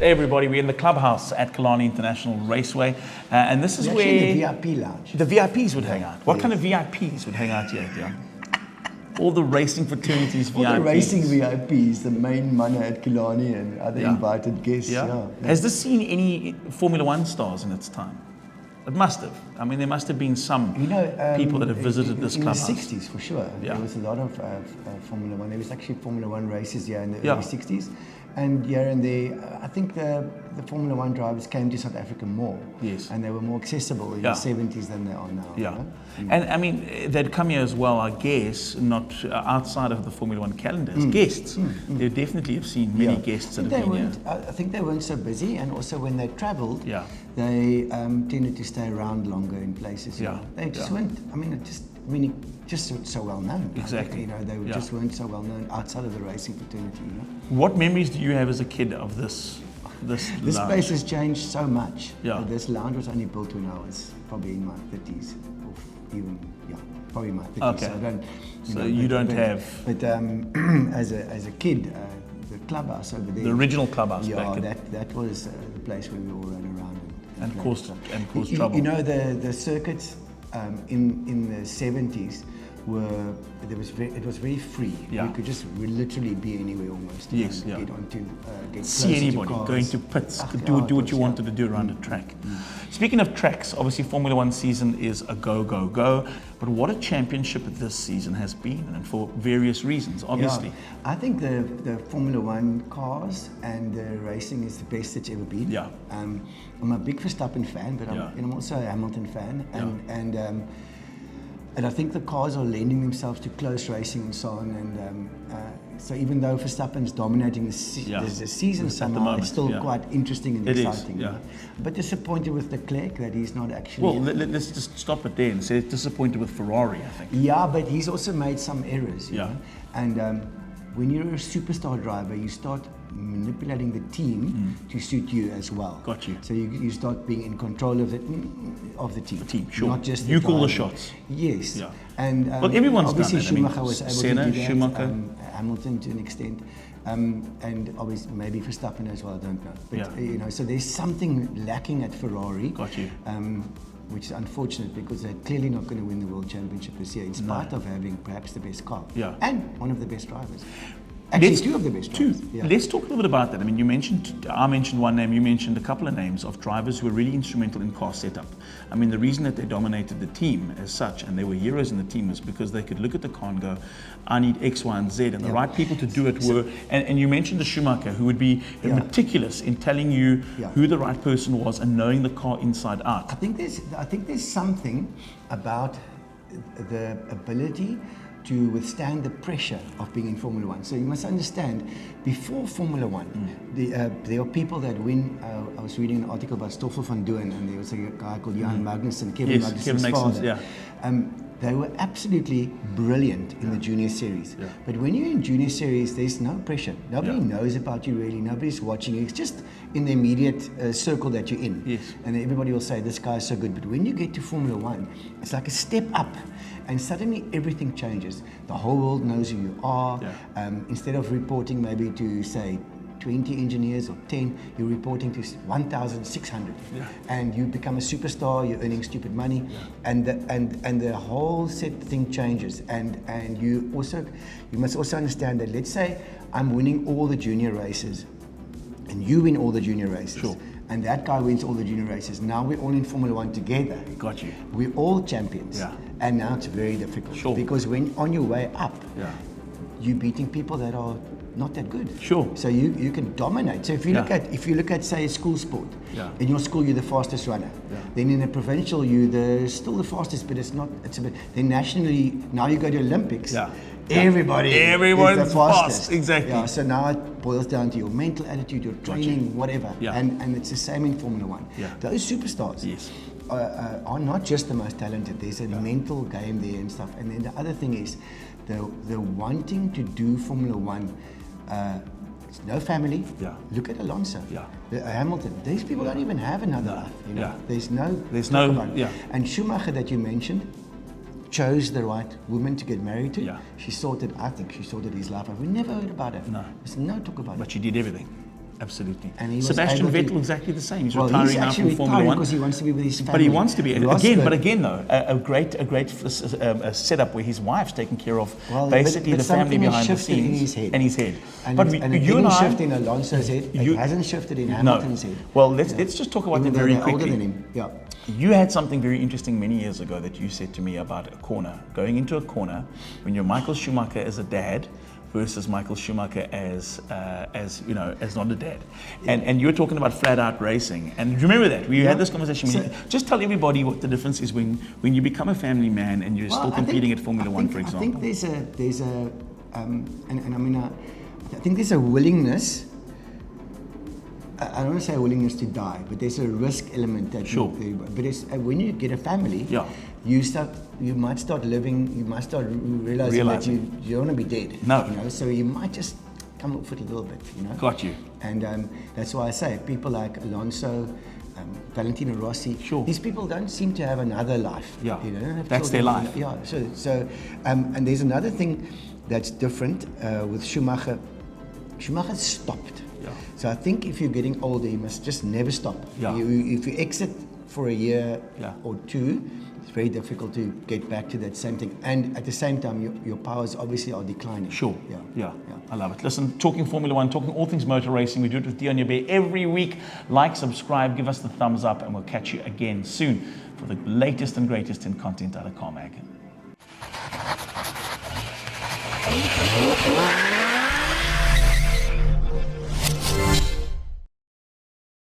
everybody. We're in the clubhouse at Killarney International Raceway, and this is We're where actually in the VIP lounge. the VIPs would hang out. What kind of VIPs would hang out here, Deon? All the racing fraternities VIPs. All the racing VIPs, the main manner at Killarney and other invited guests. Yeah. Has this seen any Formula One stars in its time? It must have. I mean, there must have been some people that have visited this clubhouse. In the 60s, for sure. Yeah. There was a lot of Formula One. There was actually Formula One races here in the early 60s. And here and there, I think the Formula One drivers came to South Africa more. Yes. And they were more accessible in the 70s than they are now. Yeah. You know? And I mean, they'd come here as well, I guess, not outside of the Formula One calendar as guests. They definitely have seen many guests that have been here. I think they weren't so busy, and also when they travelled, they tended to stay around longer in places. You know? They just weren't, just so well known. Exactly. You know, they just weren't so well known outside of the racing fraternity. You know? What memories do you have as a kid of this This lounge? space has changed so much. Yeah. This lounge was only built when I was probably in my 30s, or even probably my 30s. Okay. So I don't. You don't have. But as a kid, the clubhouse over there. The original clubhouse. Yeah, back that was the place where we all ran around and caused trouble. You know, the circuits in the 70s were it was very free. Yeah. You could just literally be anywhere almost. Yes, Get onto get see anybody to cars. going to pits, do what you wanted to do around a track. Speaking of tracks, obviously Formula One season is a go. But what a championship this season has been, and for various reasons, obviously. I think the Formula One cars and the racing is the best it's ever been. Yeah. I'm a big Verstappen fan, but I'm also a Hamilton fan, and I think the cars are lending themselves to close racing and so on. And so even though Verstappen's dominating the season somehow, it's still quite interesting and exciting. It is, But disappointed with Leclerc that he's not actually. Well, let's just stop it there and say disappointed with Ferrari, I think. Yeah, but he's also made some errors. You know? And when you're a superstar driver, you start manipulating the team to suit you as well. Got you. So you start being in control of the team. The team, sure. Not just you the call the driver. shots. Yes. Yeah. And well, everyone's obviously done it. Schumacher was able Senna, to do that. Schumacher. Hamilton to an extent. And obviously maybe Verstappen as well, I don't know. But you know, so there's something lacking at Ferrari. Got you. Which is unfortunate because they're clearly not going to win the World Championship this year, in spite of having perhaps the best car and one of the best drivers. Actually, two of the best drivers. Let's talk a little bit about that. I mean, I mentioned one name, you mentioned a couple of names of drivers who were really instrumental in car setup. I mean, the reason that they dominated the team as such, and they were heroes in the team, was because they could look at the car and go, I need X, Y, and Z, and the right people to do it were, and you mentioned the Schumacher, who would be meticulous in telling you who the right person was and knowing the car inside out. I think there's something about the ability to withstand the pressure of being in Formula One. So you must understand, before Formula One, there are people that win. I was reading an article about Stoffel van Doorn, and there was a guy called Jan Magnussen, Kevin Magnussen's father. They were absolutely brilliant in the junior series. But when you're in junior series, there's no pressure. Nobody knows about you really. Nobody's watching you. It's just in the immediate circle that you're in. Yes. And everybody will say, this guy is so good. But when you get to Formula One, it's like a step up. And suddenly everything changes. The whole world knows who you are. Instead of reporting maybe to, say, 20 engineers or 10, you're reporting to 1,600. And you become a superstar, you're earning stupid money. And the whole thing changes. And you must also understand that, let's say I'm winning all the junior races and you win all the junior races. Sure. And that guy wins all the junior races. Now we're all in Formula One together. Got you. We're all champions. And now it's very difficult. Sure. Because when on your way up, you're beating people that are not that good. Sure. So you can dominate. So if you look at say a school sport, in your school you're the fastest runner. Then in a provincial you're still the fastest, but it's a bit. Then nationally, now you go to Olympics. Everybody's the fastest. Exactly. Yeah, so now it boils down to your mental attitude, your training, whatever. And it's the same in Formula One. Those superstars are not just the most talented. There's a mental game there and stuff. And then the other thing is the wanting to do Formula One. It's no family. Look at Alonso. Hamilton. These people don't even have another life. You know? There's no. And Schumacher that you mentioned chose the right woman to get married to. I think she sorted his life out. We never heard about her. No. There's no talk about it. But she did everything. Absolutely. And he was Sebastian able to- Vettel exactly the same. He's Well, retiring he's now actually from Formula retiring One. because he wants to be with his family. But he wants to be Rosberg. again though, a great setup where his wife's taking care of basically but the family something has behind the shifted in scenes his head. and his head. And But it you didn't and I shift in Alonso's head. It hasn't shifted in Hamilton's head. Well, let's just talk about Even them though very they're older quickly. than him. Yeah. You had something very interesting many years ago that you said to me about a corner. Going into a corner when you're Michael Schumacher as a dad versus Michael Schumacher as not a dad. And you were talking about flat out racing. And do you remember that? We had this conversation. Just tell everybody what the difference is when you become a family man and you're still competing at Formula One, for example. I think there's a I think there's a willingness. I don't want to say a willingness to die, but there's a risk element that Sure. but it's when you get a family, Yeah. you might start realizing that you don't want to be dead. No. You know, so you might just come off it a little bit, you know. Got you. And that's why I say people like Alonso, Valentino Rossi, Sure. these people don't seem to have another life. Yeah. You know, they don't have That's children. their life. Yeah. So and there's another thing that's different with Schumacher. Schumacher stopped. Yeah. So I think if you're getting older, you must just never stop. Yeah. If you exit for a year Yeah. or two, it's very difficult to get back to that same thing. And at the same time, your powers obviously are declining. Sure. Yeah. I love it. Listen, talking Formula One, talking all things motor racing. We do it with Deon Joubert every week. Like, subscribe, give us the thumbs up, and we'll catch you again soon for the latest and greatest in content out of Car Mag.